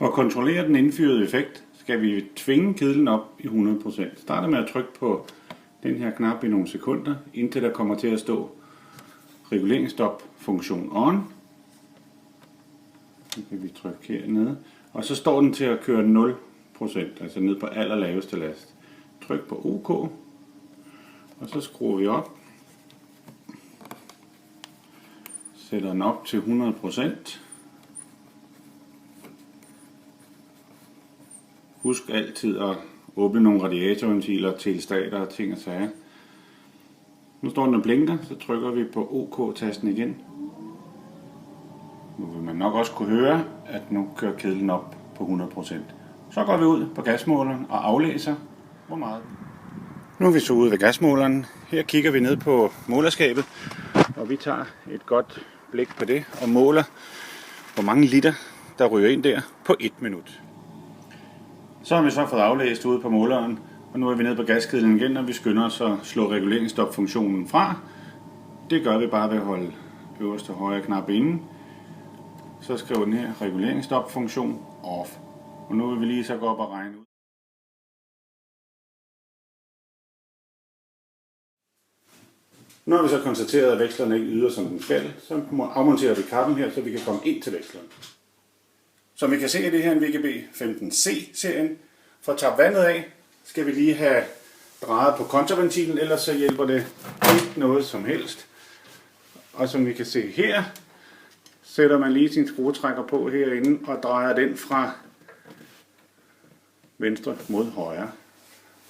For at kontrollere den indfyrede effekt, skal vi tvinge kedlen op i 100%. Starter med at trykke på den her knap i nogle sekunder, indtil der kommer til at stå reguleringsstop funktion on. Så kan vi trykke hernede. Og så står den til at køre 0%, altså ned på allerlaveste last. Tryk på OK, og så skruer vi op. Sætter den op til 100%. Husk altid at åbne nogle radiatorventiler, telestater og ting og sager. Nu står den og blinker, så trykker vi på OK-tasten igen. Nu vil man nok også kunne høre, at nu kører kedlen op på 100%. Så går vi ud på gasmåleren og aflæser, hvor meget. Nu er vi så ude ved gasmåleren. Her kigger vi ned på målerskabet, og vi tager et godt blik på det og måler, hvor mange liter der ryger ind der på 1 minut. Så har vi så fået aflæst ude på måleren, og nu er vi nede på gaskedlen igen, og vi skynder os at slå reguleringsstop-funktionen fra. Det gør vi bare ved at holde øverste højre knap inde. Så skriver den her reguleringsstop-funktion off. Og nu vil vi lige så gå op og regne ud. Nu har vi så konstateret, at vekslerne ikke yder som den skal, så afmonterer vi kappen her, så vi kan komme ind til vekslerne. Som I kan se, er det her en VGB 15C-serien. For at tage vandet af, skal vi lige have drejet på kontraventilen, ellers så hjælper det ikke noget som helst. Og som vi kan se her, sætter man lige sin skruetrækker på herinde og drejer den fra venstre mod højre.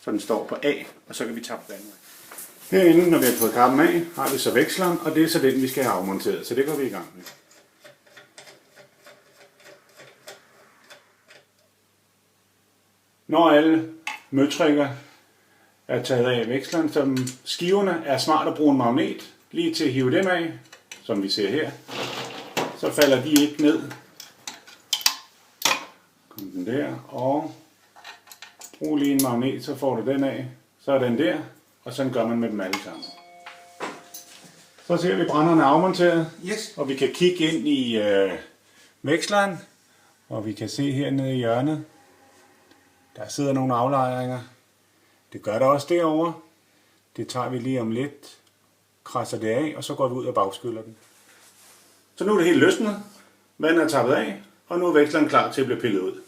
Så den står på A, og så kan vi tappe vandet af. Herinde, når vi har fået kappen af, har vi så veksleren, og det er så den, vi skal have afmonteret. Så det går vi i gang med. Når alle møtrikker er taget af veksleren, så skiverne er smart at bruge en magnet lige til at hive dem af, som vi ser her. Så falder de ikke ned. Kom den der, og brug lige en magnet, så får du den af. Så er den der, og sådan gør man med dem alle sammen. Så ser vi brænderne afmonteret, yes. Og vi kan kigge ind i veksleren, og vi kan se hernede i hjørnet, der sidder nogle aflejringer. Det gør der også derovre. Det tager vi lige om lidt, krasser det af, og så går vi ud og bagskyller den. Så nu er det helt løsnet. Vandet er tappet af, og nu er veksleren klar til at blive pillet ud.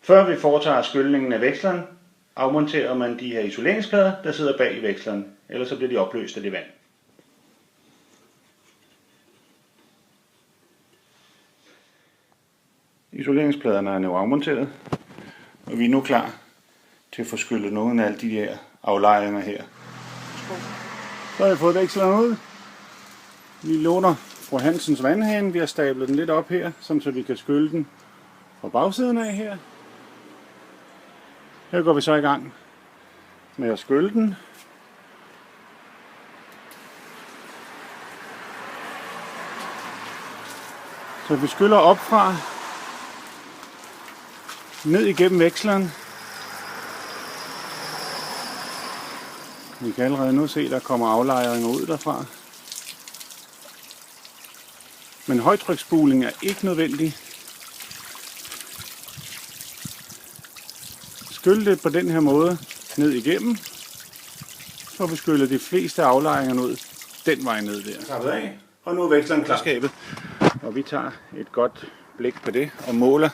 Før vi foretager skyldningen af veksleren, afmonterer man de her isoleringsplader, der sidder bag i veksleren, ellers så bliver de opløst af det vand. Isoleringspladerne er nu afmonteret, og vi er nu klar til at få skyllet nogle af alle de her aflejringer her. Så har vi fået veksleren ud. Vi låner fru Hansens vandhane. Vi har stablet den lidt op her, så vi kan skylle den fra bagsiden af her. Her går vi så i gang med at skylle den. Så vi skyller op fra, ned igennem veksleren. Vi kan allerede nu se, at der kommer aflejringer ud derfra. Men højtryksspuling er ikke nødvendig. Skyld det på den her måde ned igennem, så vi skyller de fleste aflejringer ud den vej ned der. Tappet af, og nu er veksleren klar. Og vi tager et godt blik på det og måler